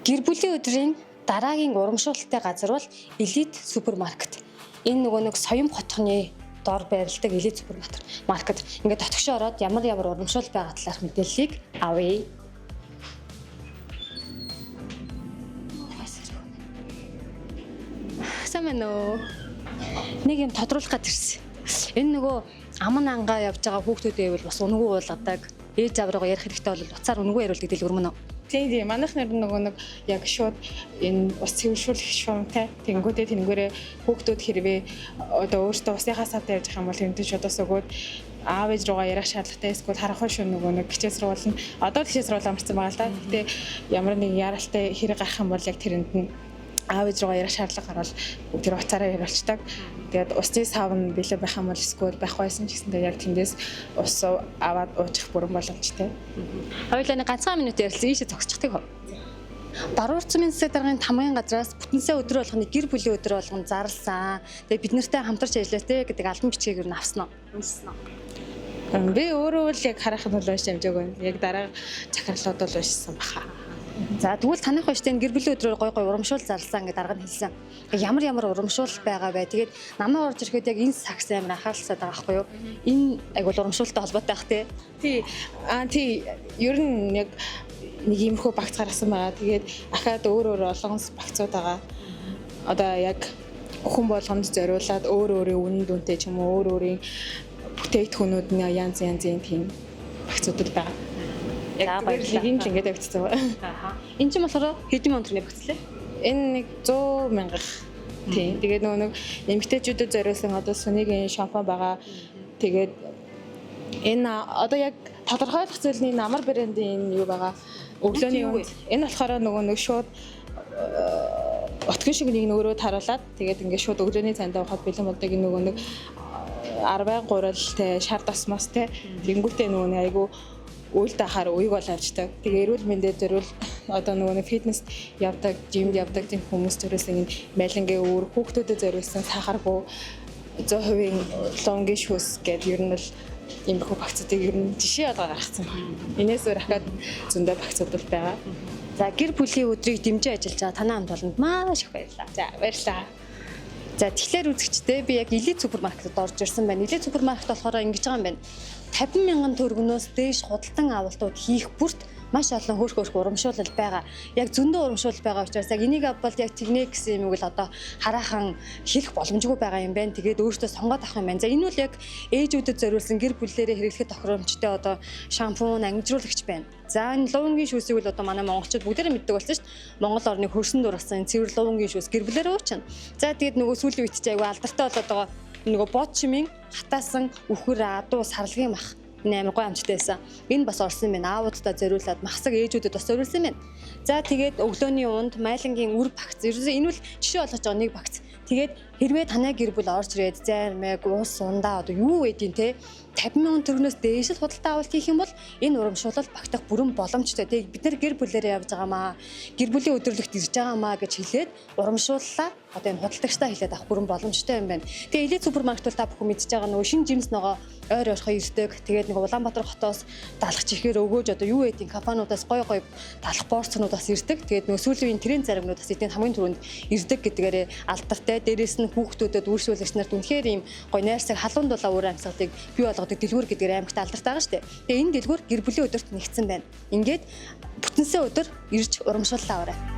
Гэр бүлийн өдрийн дараагийн урамшуулалтай газар бол Elite супермаркет. Энэ нөгөө нэг соём хотхны дор байрладаг Elite супермаркет. Ингээд дотгошоо ороод ямар урамшуул байгаа талаарх мэдээллийг авъя. Самэно. Нэг юм тодруулах гэж ирсэн. Энэ нөгөө аман ангаа явж байгаа хүүхдүүдээ бол бас унгуу уулгадаг. Ээж авраагаа ярих хэрэгтэй бол уцаар унгуу яриулдаг дэлгүүр мөн үү? Тийм манайх нар нөгөө нэг яг шууд энэ ус цэвэршүүлэх шуумтай тэнгүүдээ тэнгүүрээ хүүхдүүд хэрвээ одоо өөртөө усынхаа савд явж байгаа юм бол тэмдэж шудаас өгөөд аав ээж руугаа ярих шаардлагатай эсвэл харахгүй шүү нөгөө нэг хичээл сургууль нь одоо хичээл сургууль амарсан байгаа л да. Гэтэ ямар нэг яралтай хэрэг гарах юм бол яг тэрэнд нь аав ээж руугаа ярих шаардлага гарвал бүгд тэр уцаараа яриулцдаг. Тэгээд усны сав нь бэлэн байх юм бол эсвэл байх байсан ч гэсэндээ яг тэндээс ус аваад уучих бүрэн боломжтой. Хоёулаа нэг ганцхан минут ярилцсан ийшээ зогсчихдаг хөө. Баруурцмын засаг даргын тамгын газраас бүтэнсээ өдөр болгоны гэр бүлийн өдөр болгон зарласан. Тэгээд бид нартай хамтарч ажиллаа гэдэг албан бичгийг юу авсан уу? Уншсан уу? Би өөрөө л яг харахад бол уншиж амжаагүй. Яг дараа захирлууд бол уншсан баха. За тэгвэл танах баштай гэр бүлийн өдрөөр гой урамшуул зарласан гэдэг дарга нь хэлсэн. Ямар урамшуул байгаа бай. Тэгээд намайг орж ирэхэд яг энэ сакс амар анхааралтай байгаа байхгүй юу? Энэ айгуул урамшуултай холбоотой бах тий. Тий. Ер нь яг нэг иймэрхүү багц гаргасан байгаа. Тэгээд ахаад өөр олон багцууд байгаа. Одоо яг хүн болгонд зориулаад өөр үнэн дүнтэй ч юм уу өөр бүтээгдэхүүнүүд нь янз янзын тийм багцууд байгаа. Яг баярлалаа. Ийм л ингэж явагдсан байна. Энд чинь болохоор хэдэн мянган төгрөгийн багцлээ? Энэ нэг 100 мянга. Тийм. Тэгээд нөгөө нэг эмэгтэйчүүдэд зориулсан одоо Сүнигийн шампунь байгаа. Тэгээд энэ одоо яг тодорхойлох зүйлний амар брендийн юу байгаа. Өглөөний үнд. Энэ болохоор нөгөө нэг шууд отгон шиг нэг өөрөө таруулаад тэгээд ингээд шууд өглөөний цайнд авахад бэлэн болдог энэ нөгөө нэг 10 гуралтай шар тосмостэй. Тэнгүүтээ нөгөө нэг айгу үйлдэл ахаар уйг бол авчдаг. Тэгээ эрүүл мэндэд зориул одоо нөгөө фитнес явдаг, жимд явдаг тийм хүмүүс зориулсан энэ майлангийн өөр хүүхдүүдэд зориулсан сахаргүй 100% лонгийн шүүс гэдэг ер нь бол ийм их багцуудыг ер нь жишээ олгоо гаргацсан байна. Энээс өөр ахаад зөндөө багцууд бол байгаа. За гэр бүлийн өдрийг дэмжиж ажиллаж байгаа танай хамт олонд маш их баярлалаа. За баярлалаа. За тэгэхээр үзэгчдээ би яг Elite супермаркетд орж ирсэн байна. Elite супермаркет болохоор ингэж байгаа юм байна. 50,000 төгрөгнөөс дээш худалдан авалтууд хийх бүрт маш олон хөөрхөн урамшуулал байгаа. Яг зөндөө урамшуулал байгаа учраас яг энийг авбал яг тэгнэ гэсэн юм уу л одоо хараахан хэлэх боломжгүй байгаа юм байна. Тэгээд өөртөө сонгоод авах юм байна. За энэ бол яг ээжүүдэд зориулсан гэр бүлээрээ хэрэглэхэд тохиромжтой одоо шампунь, ангижруулагч байна. За энэ лувангийн шүүсийг бол одоо манай монголчууд бүгдээрээ мэддэг болсон шүү дээ. Монгол орны хөрсөн дурсан цэвэр лувангийн шүүс гэр бүлээрээ уучна. За тэгээд нөгөө сүүлийн үед ч айгүй алдартай болоод байгаа нөгөө бод чимийн хатаасан үхэр адуу сарлагын мах амар гой амттай байсан. Энэ бас орсон юм байна. Аавуудтай зориулаад махсаг ээжүүдэд бас зориулсан юм байна. За тэгээд өглөөний унд майлангийн үр багц. Ерөөсөө энэ бол жишээ болгож байгаа нэг багц. Тэгээд хэрвээ танай гэр бүл орж ирээд зайрмэг, уус, ундаа одоо юу гэдгийг те 50,000 төгрөгнөөс дээш худалдан авалт хийх юм бол энэ урамшуулал багтах бүрэн боломжтой. Тэгээд бид нар гэр бүлээрээ явж байгаамаа, гэр бүлийн өдөрлөгт ирж байгаамаа гэж хэлээд урамшууллаа. Одоо энэ худалдагчдаа хэлээд авах бүрэн боломжтой юм байна. Тэгээд Elite супермаркет бол та бүхэн мэдж байгаа нөгөө шинэ жимс ногоо ойр орхоо ирдэг. Тэгээд нөгөө Улаанбаатар хотоос далах чихээр өгөөж одоо юу гэдгийг компаниудаас гой далах борцнуудаас ирдэг. Тэгээд нөгөө сүүлийн тренд зарагнуудаас эдийн хамгийн түрүүнд ирдэг гэдгээрээ алдартай. Дээрээс нь хүүхдүүдэд үрсүүлэгч нарт үнэхээр ийм гой найрсаг халуун дулаа өөр амьсгалыг бий болгодог дэлгүүр гэдгээр аймагт алдартай байгаа шүү дээ. Тэгээд энэ дэлгүүр гэр бүлийн өдөрт нэгдсэн байна. Ингээд бүтэнсээ өдөр ирж урамшууллаа аваарай.